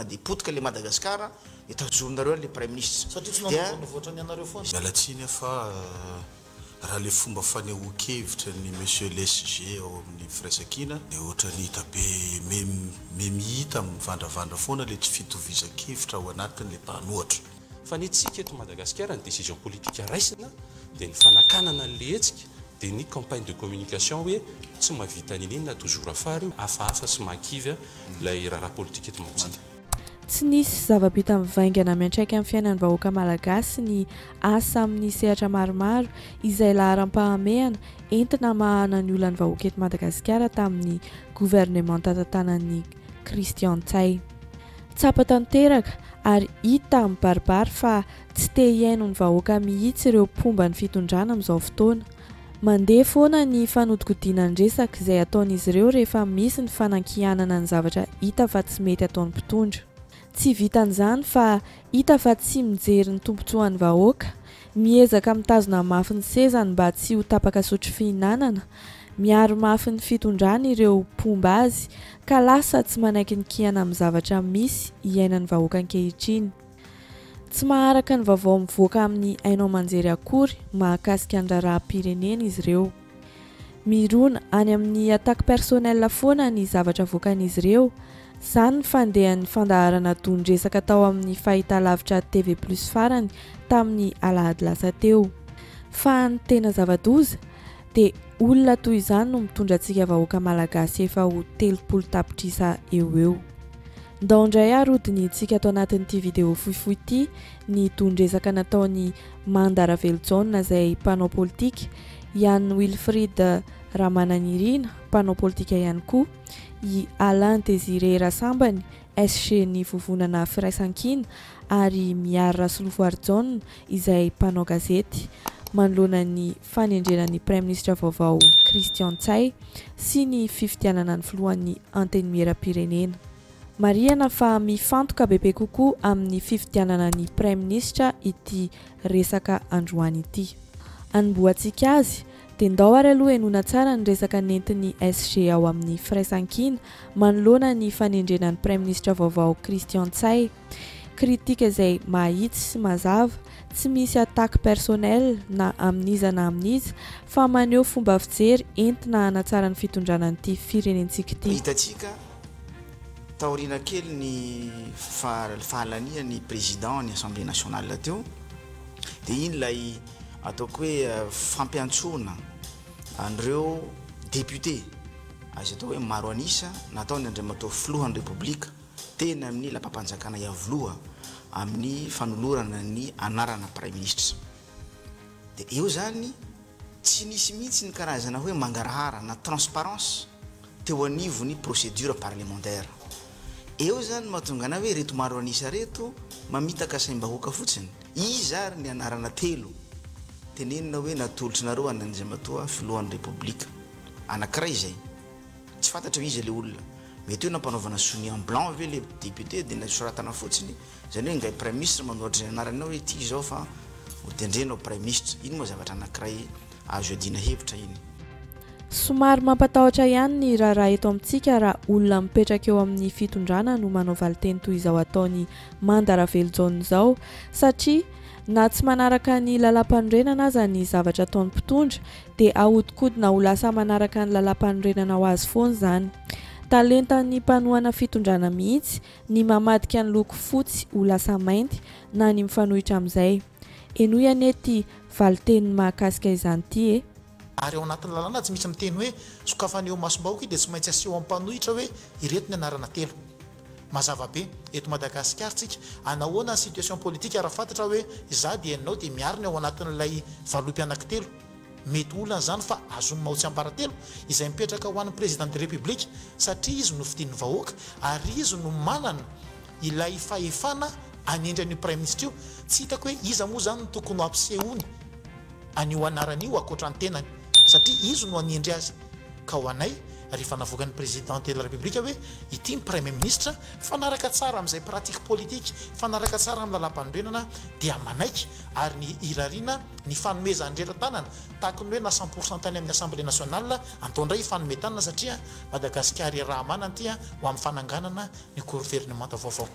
na dia potika le Madagasikara itazonareo le prime ministre dia voatra ny anareo foana mialatsiny fa raha le fomba fanehoan-kevitra ny monsieur l'SG ao amin'ny firaisakina dia ohatra ny hita be mihita mivandravandra foana le tsy fitovizan-kevitra ao anatin' le mpanohatra fa ny tsika eto Madagasikara ny décision politique raisina dia ny fanakanana le hetsika dia ny campagne de communication hoe tsy mahavita ninina toujours afary hafahafa sy mahakivy ilay raharaha politique eto Madagasikara. Tsy nisy zava-bita mivaingana miantraika amin'ny fiainan'ny vahoaka malagasy ny asa amin'ny sehatra maromaro izay laharam-pahamehana entina mahana ny olana vahoaka eto Madagasikara tamin'ny gouvernement tatantanan'ny Christian Tsaye. Tsapa tanteraka ary hita mibaribary fa tsy te hiaino ny vahoaka mihitsy ireo mpomba ny fitondrana amin'izao fotoana. Mandeha foana ny fanodikodiana ny resaka izay ataon'izy ireo rehefa misy ny fanankianana ny zavatra hita fa tsy mety ataon'ny mpitondra. Tsy vitan'izany fa hita fa tsy mijery ny tombotsoan'ny vahoaka, miezaka mitazona mafy ny sezany mba tsy ho tapaka sotro fihinanana, miaro mafy ny fitondrana ireo mpomba azy ka lasa tsy manaiky ny kiana amin'ny zavatra misy iainan'ny vahoaka ankehitriny. Tsy maharaka ny vaovao mivoaka amin'ny hainao manjery akory mahakasika ny raharaham-pirenena izy ireo. Mirona any amin'ny attaque personnelle foana ny zavatra voakan'izy ireo. Izany ny fandehan'ny fandaharana dondresaka tao amin'ny fahitalavitra TV+ farany tamin'ny alahady lasa teo. Fa ny tena zava-doza dia olona toy izany no mitondra antsika vahoaka malagasy efa ho 30 tapitrisa eo. Ndao indray arodiny antsika atao anatin'ity vidéo fohifohy ity ny dondresaka nataon'ny Manda Ravelontsona izay mpanao politika, Ian Wilfried Ramananirina mpanao politika ihany koa, i Alain Désiré Rassambany SG ny vovonana firaisan-kina ary Miary Rasolovoarjona izay mpanao gazety manoloana ny fanendrenan'ny Prime Ministre vaovao Christian Tsaye sy ny fifidianana ny filohan'ny antenimieram-pirenena. Marihana fa mifantoka bebe kokoa amin'ny fifidianana ny Prime Ministre ity resaka androany ity. Anomboantsika azy dia ndao ary aloha enona tsara ny resaka nentin'ny SG ao amin'ny firaisan-kina manoloana ny fanendrenan'ny Prime Ministre vaovao Christian Tsaye. Kritika izay mahitsy sy mazava, tsy misy attaque personnelle na amin'iza na amin'iza fa maneho fomba fijery entina hanatsara ny fitondrana an'ity firenentsika ity. Hitatsika taoriana kely ny fahalania ny président ny Assemblée nationale teo dia iny lay ataoko hoe fampiantsona an'ireo député azy atao hoe maro anisa nataony Andriamatoa filohan'ny République tena amin'ny lapam-panjakana iavoloha amin'ny fanolorana ny anarana Prime Ministre. Dia eo zany tsy nisy mihitsy ny karazana hoe mangarahara na transparence teo anivony procédure parlementaire. Eo zany mahatonga ana hoe reto maro anisa reto mamitaka saim-bahoaka fotsiny izy ary ny anarana telo tenenina hoe natolotrareo Andriamatoa filohan'ny République anankiray zay tsy fantatra izy le olona mety eo nampanaovana soni en blanc ve le député dia nasoratana fotsiny zany hoe ngay Prime Ministre manohatra ny anarana hoe ity zao fa hotendrenao Prime Ministre. Iny moa zavatra anankiray azo adina hevitra iny. Somary mampatahotra ihany ny raharaha eto amintsika raha olona mipetraka eo amin'ny fitondrana no manao valiteny toy izao ataony Manda Ravelontsona izao satria na tsy manaraka ny lalam-panorenana aza ny zavatra ataon'ny mpitondra dia ahodikodina ho lasa manaraka ny lalam-panorenana ho azy foana izany. Talentan'ny mpanohana fitondrana mihitsy ny mamadika ny loko fotsy ho lasa mainty na ny mifanohitra amin'izay. Eno ihany ety valiteny mahakasika izany ity e. Ary ao anatin'ny lalàna tsy misy miteny hoe sokafana eo masom-bahoaka dia tsy maintsy aseho ampanohitra hoe ireto ny anarana telo. Mazava be eto Madagasikara tsika anahoana situation politique raha fantatra hoe za dia enao dia miarina ao anatin'ilay valopy anankitelo. Mety olana zany fa azonao tsy amparatelo izay mipetraka ho an'ny président de république satria izy no fidian'ny vahoaka ary izy no manana ilay fahefana anendran'ny Prime Ministre io. Tsy hitako hoe iza moa zany tokony ho ampisehony an'io anaran'io akoatra ny tenany satria izy no anendry azy. Ka ho anay rehefa navoaka ny président de la république hoe ity ny premier ministre fanaraka tsara amin'izay pratique politique fanaraka tsara amin'ny lalam-pandrenana dia manaiky ary ny irariana ny fanomeza andrera-tanana tahaka ny hoe na 100% tany amin'ny assemblée nationale antaondray fanometanana satria Madagasikara raha manana ty ho amin'ny fananganana ny gouvernement vaovao.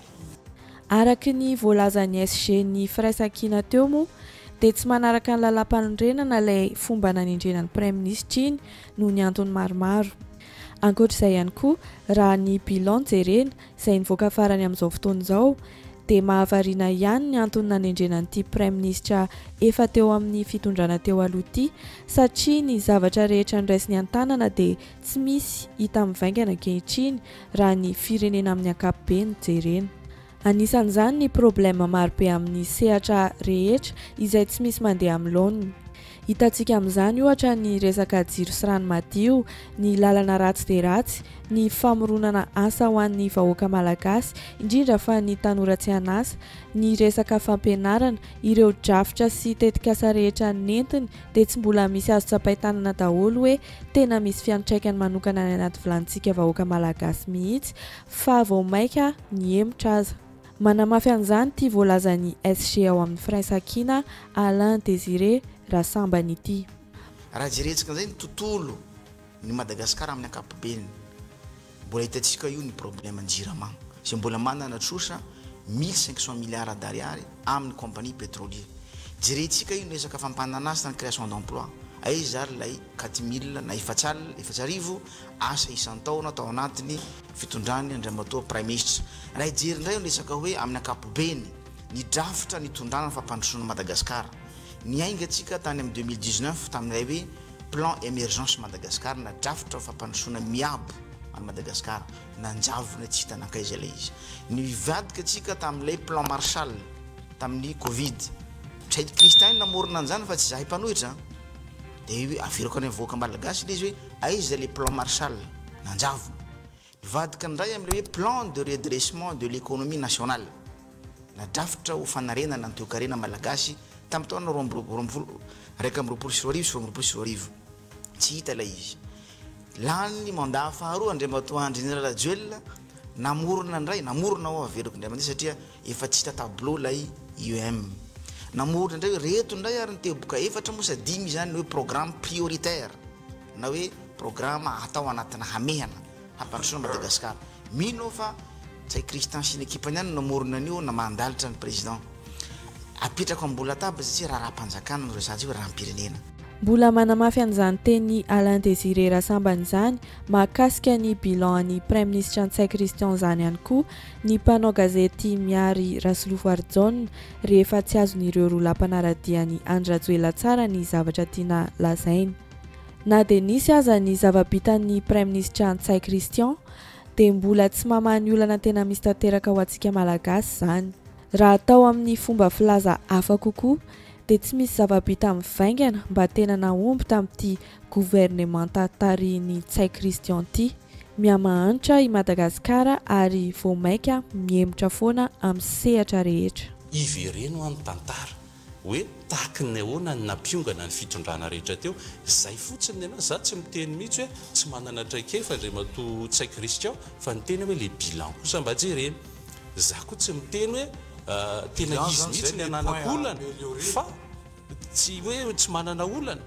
Araky ny voalazan'ny SG ny firaisakina teo moa dia tsy manaraka ny lalam-pandrenana ilay fomba nanendrenan'ny premier ministre iny noho ny antony maromaro. Ankoatr'izay ihany koa raha ny bilan jerena izay nivoaka farany amin'izao fotoana izao dia mahavariana ihany ny antony nanendrenan'ity premier ministre efa teo amin'ny fitondrana teo aloha ity satria ny zavatra rehetra niraisiny an-tanana dia tsy misy hita mivaingana ankehitriny raha ny firenena amin'ny ankapobeny jerena. Anisan'izany ny problema marobe amin'ny sehatra rehetra izay tsy misy mandeha amin'ny laoniny. Hitantsika amin'izany ohatra ny resaka jiro sy rano madio, ny lalana ratsy dia ratsy, ny famoronana asa ho an'ny vahoaka malagasy, indrindra fa ny tanora tsy hanasa, ny resaka fampianarana, ireo drafitra sy tetikasa rehetra nentiny dia tsy mbola misy azo tsapain-tanana daholo hoe tena misy fiantraikany manokana any anaty vilantsika vahoaka malagasy mihitsy fa vao maika ny hemotra aza. Manamafy an'izany ity voalazan'ny SG ao amin'ny firaisakina Alain Désiré Rassambany ity. Raha jeretsika zay ny tontolo ny Madagasikara amin'ny ankapobeny mbola hitantsika io ny problème ny jirama izay mbola manana trosa 1500 milliards d'ariary amin'ny compagnie pétrolier. Jerentsika io ny resaka fampananasa ny création d'emploi aiza ary lay 4000 na efatsarivo asa isan-taona atao anatiny fitondrany andriamatoa prime ministre. Raha jery indray ny resaka hoe amin'ny ankapobeny ny drafitra nitondrana fampandrosoana Madagasikara ny aingatsika tany amin'ny 2019 tamin'ilay hoe plan émergence Madagascar na drafitra fampandrosoana miabo any Madagasikara nanjavona tsy hitanakaiza ilay izy. Ny vadika atsika tamin'ilay plan Marshall tamin'ny Covid. Tsy haiko Kristin namorona an'izany fa tsy zahay mpanohitra dia hoe averiko any voaka malagasy ilay izy hoe aiza le plan Marshall nanjavona. Vadika ndray amin'ilay hoe plan de redressement de l'économie nationale na drafitra ho fanarenana ny toekarena malagasy tamin'ny taona 2022 tsy hita ilay izy. Lany mandat faharoa andriamatoa général Adjuel namorona ndray namorona ao averiko indray satria efa tsy hita tableau lay UM. Namorona ndray hoe reto ndray ary ny teboka efatra moa sadimy zany hoe programme prioritaire na hoe programme atao anatina hamehana hampandrosoana Madagasikara. Mino fa tsy Christian sy ny ekipany ihany namorona an'io na mandalitra ny président. Apetraka ambola taba satria raha-panjakana no resatsy hoe rahampirenena. Mbola manamafy an'izany teny Alain Désiré Rassambany izany mahakasika ny bilan ny premier ministre Antsay Christian izany ihany koa ny mpanao gazety Miary Rasilofo Arjona rehefa tsy azon'ireo roa lampanaradiany Andry Rajoelina tsara ny zavatra tiana lazainy. Na dia nisy aza ny zava-bitan'ny premier ministre Antsay Christian dia mbola tsy mamany olana tena misy tanteraka ho antsika malagasy izany. Raha atao amin'ny fomba filaza hafa kokoa dia tsy misy zava-bita mivaingana mba tena nahomby tamin'ity gouvernement tarihiny Tsay Christian ity. Miamahanitra i Madagasikara ary vao maika mihemotra foana amin'ny sehatra rehetra. Ivereno any tantara hoe tahaka ny ahoana ny nampiongana ny fitondrana rehetra teo izay fotsiny ana za tsy miteny mihitsy hoe tsy manana traikefa andriamatoa Tsay Christian fa ny teny hoe le bilan kosa mba jerena. Za koa tsy miteny hoe tena izy mihitsy ny ananako olana fa tsy hoe tsy manana olana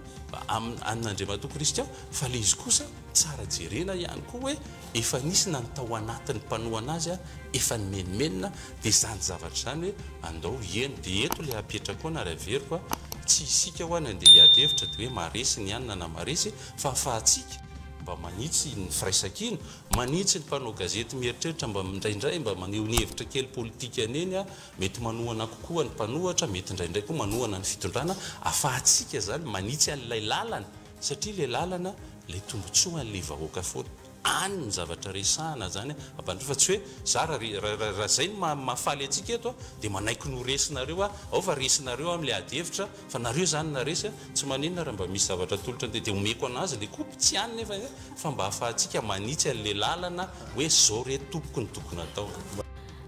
amin'Andriamatoa Christian fa le izy kosa tsara jerena ihany koa hoe efa nisy na nytao anatin'ny mpanohana azy efa nimenimenina dia zany zavatra zany hoe andao eny dia eto le apetraka ao na raveriko tsy isika ho any andeha hiady hevitra dia hoe maresy ny anina na maresy fa fahatsika mba manitsy ny firaisakina manitsy ny mpanao gazety mieritreritra mba indraindray mba maneho ny hevitra kely politika aneny mety manohana kokoa ny mpanohatra mety indraindray koa manohana ny fitondrana afahatsika zany manitsy an'ilay lalana satria le lalana le tombotsoa an'le vahoaka foana any ny zavatra resahana zany ampandro fa tsy hoe za raha zay ny mahafaly atsika eto dia manaiky no resinareo ao fa resinareo amin'le ady hevitra fa nareo zany naresy tsy maninona raha mba misy zavatra tolotra dia omeko anazy le kopy tsy any nefa fa mba afahatsika manitsy an'le lalana hoe zao reto tompoko ny tokony atao.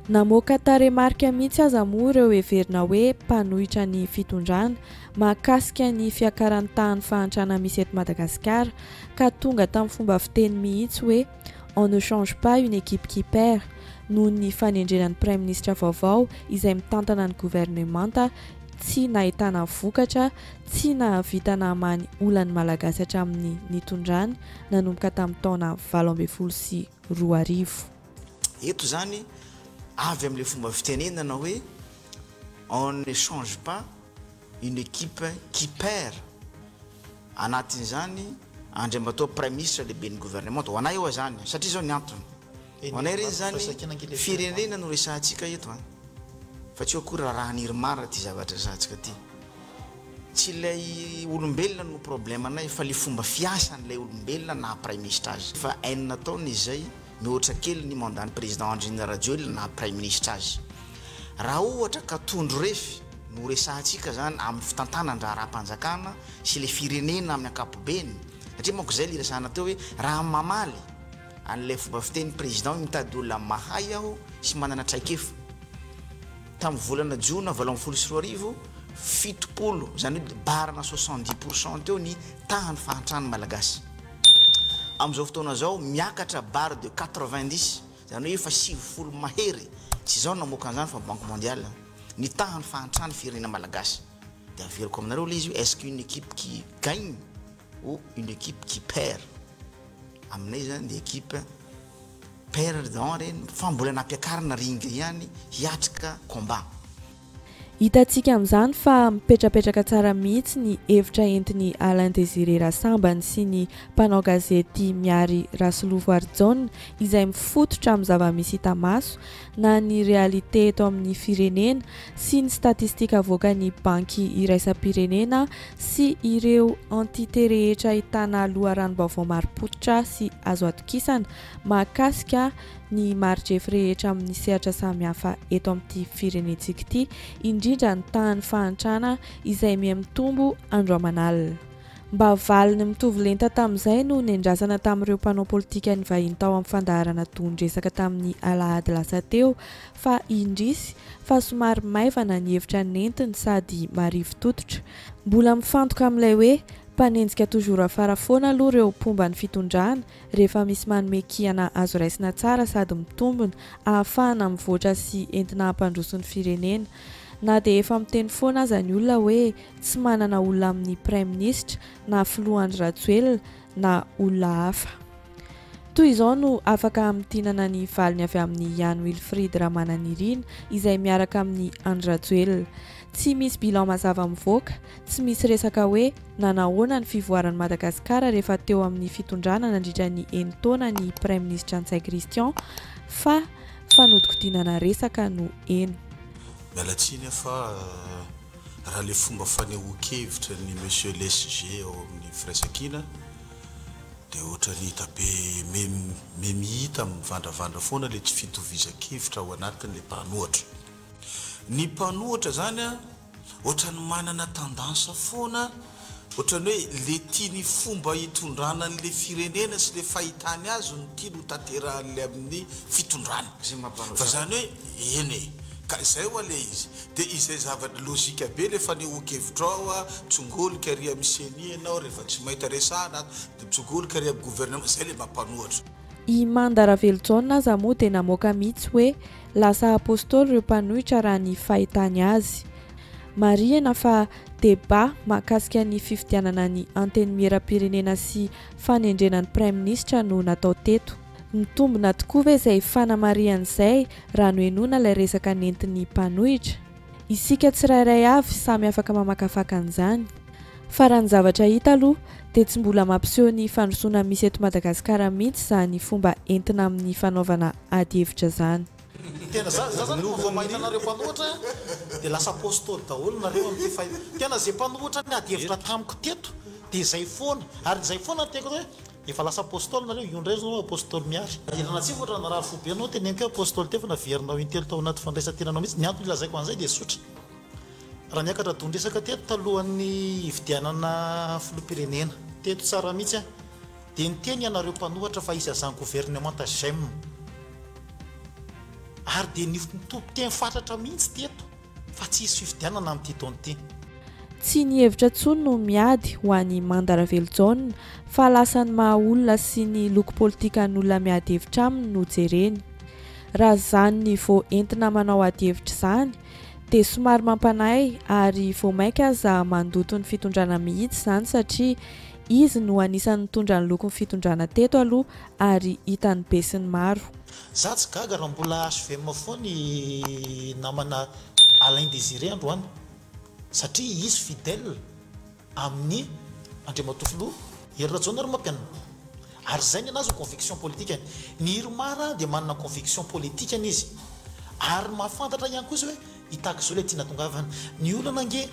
Namoaka taremarika mihitsy aza moa ireo heverina hoe mpanohitra ny fitondrana mahakasika ny fiakaran-tany fahantrana misy eto Madagasikara ka tonga tamin'ny fomba fiteny mihitsy hoe on ne change pas une équipe qui perd noho ny fanendrenan'ny Prime Ministre vaovao izay mitantana ny gouvernemanta tsy nahitana vokatra tsy nahavitana hamany olany malagasy hatramin'ny nitondrany nanomboka tamin'ny taona 2012. Eto zany avy amin'ilay fomba fitenenana hoe on ne change pas une équipe qui perd anatin'izany andriambatao Prime Ministre lehibe ny gouvernement ho anay eo zany satria zao ny antony ho anay reny zany firenena no resahantsika eto fa tsy akory raha nirmara ty zavatra resahantsika ty tsy ilay olombelona no problème anay fa le fomba fiasan'ilay olombelona na Prime Ministre azy fa enina taona izay mihoatra kely ny mandany président Andrina Rajoelina na Prime Ministre azy raha ohatra ka tondro refy no resahantsika zany amin'ny fitantanandraha raha-mpanjakana sy le firenena amin'ny ankapobeny satria manko zay liresahana teo hoe raha mamaly an'ilay fomba fiteny président mitady olona mahay aho sy manana traikefa tamin'ny volana Jona 2024 fitopolo zany hoe barana 70% teo ny tahany fahantrany malagasy am'izao fotoana zao miakatra barre de 90 zany hoe efa 70 mahery tsy zao namoaka an'izany fa Banque mondiale ny tahany fahantrany firenena malagasy de averiko aminareo le izy est-ce qu'une équipe qui gagne ou une équipe qui perd aminay zany de équipe perdant reny fa mbola nampiakarina ringa ihany hiatrika combat. Hitantsika amin'izany fa mipetrapetraka tsara mihitsy ny hevitra entiny Alain Désiré Rassambany sy ny mpanao gazety Miary Rasolovo Arjona izay mifototra amin'ny zava-misy hita maso na ny réalité eto amin'ny firenena sy ny statistika avoaka ny banky iraisam-pirenena sy ireo entité rehetra ahitana loharanom-baovao mari-potitra sy azo atokisana mahakasika ny marjefy rehetra amin'ny sehatra samihafa eto amin'ity firenentsika ity indrindra ny tahany fahantrana izay miamitombo andro aman'alina. Mba valiny mitovy lenta tamin'izay no nendrasana tamin'ireo mpanao politika ny vahiny tao amin'ny fandaharana tondresaka tamin'ny alahady lasa teo fa indrisy fa somary maivana ny hevitra nentiny sady marivo tototra. Mbola mifantoka amin'ilay hoe mpanenjika toujours afara foana aloha ireo pomba ny fitondrana rehefa misy manome kiana azo raisina tsara sady mitombona ahafahana mivoatra sy entina hampandroso ny firenena. Na dia efa miteny foana aza ny olona hoe tsy manana olona amin'ny Prime Ministre na filohan'ny Rajoelina na olona hafa. Toy izao no afaka amintinana ny valiny avy amin'ny Ian Wilfried Ramananirina izay miaraka amin'ny Andry Rajoelina. Tsy misy bilan mazava mivoaka, tsy misy resaka hoe nanahoana ny fivoaran'ny Madagasikara rehefa teo amin'ny fitondrana nandritra ny 9 taona ny Prime Ministre Antsay Christian fa fanodikodinana resaka no eno. Mialatsiny fa raha le fomba fanehoan-kevitra ny monsieur l'SG ao amin'ny firaisan-kina dia ohatra ny hita be mihita mivandravandra foana le tsy fitovizan-kevitra ao anatin'le mpanohatra. Ny mpanohatra zany ohatra ny manana tendansa foana ohatrany hoe le tiany fomba hitondrana an'le firenena sy le fahitany azy no tiany ho tanterahan'le amin'ny fitondrana fa zany hoe eny ka izay ho ale izy dia izay zavatra logika be le fanehoan-kevitra ao tsongolika ary amin'ny seni anao rehefa tsy mahita resahana dia tsongolika ary amin'ny gouvernement zay le mampanohatra. I Mandara Velitsona aza moa dia namoaka mihitsy hoe lasa apôstôly ireo mpanohitra raha ny fahitany azy. Marihana fa débat mahakasika ny fifidianana ny anteny miera-pirenena sy fanendrenan'ny Prime Ministre no natao teto. Mitombona tokoa ve izay fanamarian'izay raha no henoina ilay resaka nentin'ny mpanohitra. Isika tsirairay avy samy afaka mamakafaka an'izany. Fa raha ny zavatra hita aloha dia tsy mbola mampiseho ny fandrosoana misy eto Madagasikara mihitsy izany fomba entina amin'ny fanaovana ady hevitra zany. Tena zany vao mahita anareo mpanohitra dia lasa apôstôly daholo nareo amin'ity fahitana. Tena izay mpanohitra ny ady hevitra tamiko teto dia izay foana ary izay foana teko hoe efa lasa apôstôly nareo io ndray zao apôstôly miary. Ilana tsy ohatra na raha fobe anao teneniko apôstôly teo fa naverinao intelo tao anaty fandraisan-tenanao mihitsy ny antony ilazaiko an'izay dia sotra. Raha niakatra tondresaka teto talohan'ny hividianana filoham-pirenena teto tsara mihitsy dia ny teny ianareo mpanohatra fa izy azany gouvernement j'aime ary dia ny tompo-teny fatratra mihitsy teto fa tsy hisy fifidianana amin'ity taona ity. Tsy ny hevitra ntsony no miady ho an'ny Mandaravelon fa lasany maha olona sy ny loko politika ny olona miady hevitra aminy no jereny. Raha zany ny vao entina manao ady hevitra izany dia somary mampanahy ary vao mainka aza mandoto ny fitondrana mihitsy izany satria izy no anisan'ny mitondra ny lokony fitondrana teto aloha ary hitany be sy ny maro. Za tsy gaga raha mbola HVM foa ny namana Alain Désiré androany satria izy fidèle amin'ny Andriamatofiloha Hery Rajaona ary mampianana. Ary zay ny anazy conviction politique ny Irmara dia manana conviction politique izy ary mahafantatra ihany koa izy hoe hitaka izao ilay tiana tongavana ny olana ange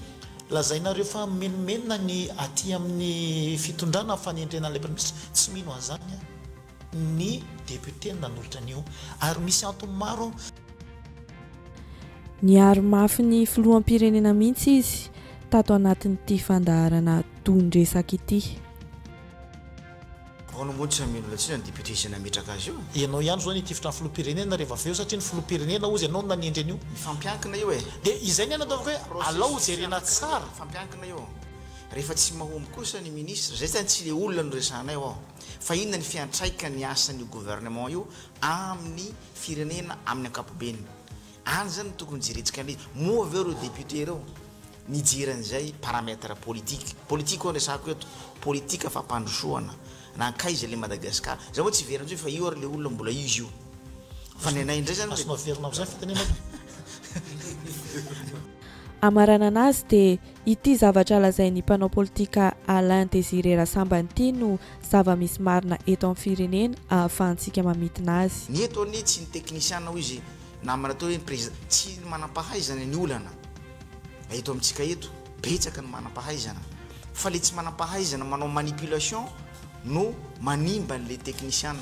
lazainareo fa menomenona ny aty amin'ny fitondrana fanendrena an'ilay premier ministre tsy mino an'izany ny député nanolotra an'io ary misy antony maro. Niaro mafy ny filoham-pirenena mihitsy izy tato anatin'ity fandaharana tondresaka ity. Montsa mino latsina ny député izay nametraka azy io. Ianao ihany zao ny tifitra ny filoham-pirenena rehefa avy eo satria ny filoham-pirenena ozy ianao nanendry an'io. Mifampiankina io e. Dia izay ny anataovako hoe alao jerena tsara. Mifampiankina io. Rehefa tsy mahomby kosa ny ministre zay zany tsy le olona no resanay ao. Fa inona ny fiantraika ny asan'io gouvernement io amin'ny firenena amin'ny ankapobeny. Any zany tokony jeretsika an'ilay moa aveo reo député reo nijeran'izay paramètre politique. Politique ao resako eto. Politique fampandrosoana. Nankaiza le Madagascar. Za moa tsy veran'izay fa io ary le olona mbola izy io. Fa nenay indray zany asoma verina amin'izay fitenena. Amarana anazy dia ity zavatra lazain'ny mpanao politika Alain Désiré Rassambany ity no zava-misy marina eto amin'ny firenena ahafahantsika mamitina azy. Ny eto any tsy ny technicien ho izy namana atao hoe président tsy manam-pahaizana ny olana. Eto amintsika eto betsaka ny manam-pahaizana. Fa le tsy manam-pahaizana manao manipulation no manimba an'le technicien.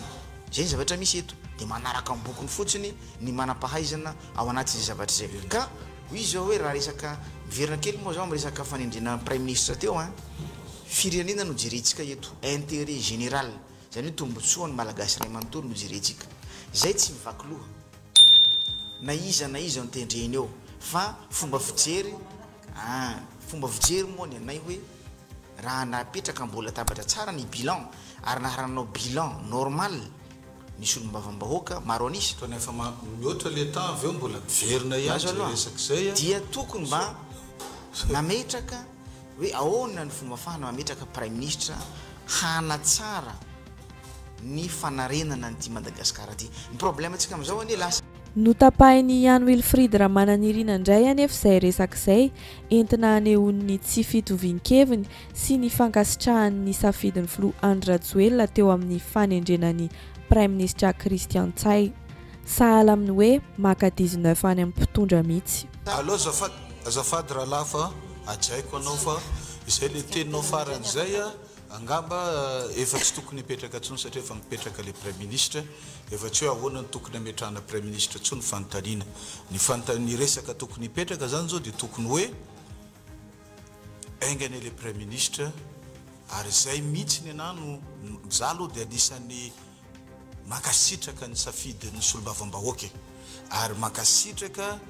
Zay ny zavatra misy eto dia manaraka amin'ny bokony fotsiny ny manam-pahaizana ao anatin'izay zavatra zay. Ka izy zao hoe raha resaka miverina kely moa zao miresaka fanendrena prime ministre teo firenena no jerentsika eto intérêt général zany hoe tombotsoa ny malagasy ray manontolo no jerentsika. Zay tsy mivaky loha na iza no tendreny eo fa fomba fijery moa ny anay hoe raha napetraka mbola tabatra tsara ny bilan ary naharanao bilan normal nisy olombavambahoaka maro anisa to nefa mihoatra le temps aveo mbola miverina ihany resaka zay dia tokony mba nametraka hoe ahoana ny fomba fahana mametraka prime ministre hanatsara ny fanarenana nyty Madagasikara ty. Ny problème antsika am'izao anie lasa notapahin'ny Ian Wilfried Ramananirina indray anefa izay resak'izay entina anehoan'ny tsy fitovian-keviny sy ny fankasitrahan'ny safidin'ny filoha Andry Rajoelina teo amin'ny fanendrenany Prime Ministre Christian Tsaï. Sahala amin'ny hoe maka 19 any amin'ny mpitondra mihitsy. Aloha azafady rahalahy fa ajaiko anao fa izay le teninao faran'izay angamba efa tsy tokony hipetraka ntsony satria efa mipetraka le prime ministre efa tsy hoe ahoana ny tokony hametrahana prime ministre ntsony fanontaniana ny resaka tokony hipetraka zany zao dia tokony hoe aingany le prime ministre ary zay mihitsy ny anano za aloha dia anisan'ny makasitraka ny safidin'ny solombavam-bahoaka ary makasitraka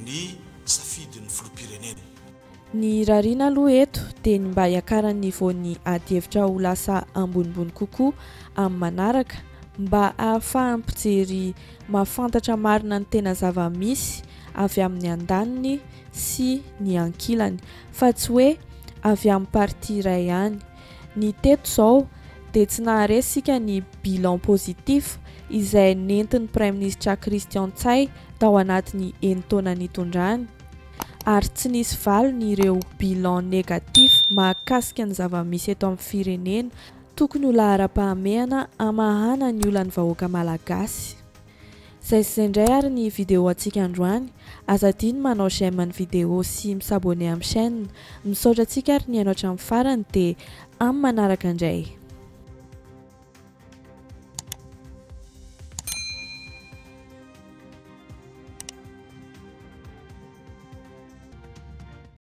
ny safidin'ny filoham-pirenena. Ny rarina aloha eto dia ny mba hiakaran'ny voan'ny ady hevitra ho lasa ambonimbony kokoa amin'ny manaraka mba ahafahany mpijery mahafantatra marina ny tena zava-misy avy amin'ny andaniny sy ny ankilany fa tsy hoe avy amin'ny parti iray ihany. Ny teto zao dia tsy naharesika ny bilan positif izay nentin'ny prime ministre Christian Tsaï tao anatin'ny enitaona nitondrany ary tsy nisy valiny ireo bilan négatif mahakasika ny zava-misy eto amin'ny firenena tokony ho lahara-pahamehana amahana ny olan'ny vahoaka malagasy. Zay sy indray ary ny vidéo antsika androany aza diny manao j'aime ny vidéo sy misabone amin'ny chaîne misaotra antsika ary ny haino hatramin'ny farany dia amin'ny manaraka indray.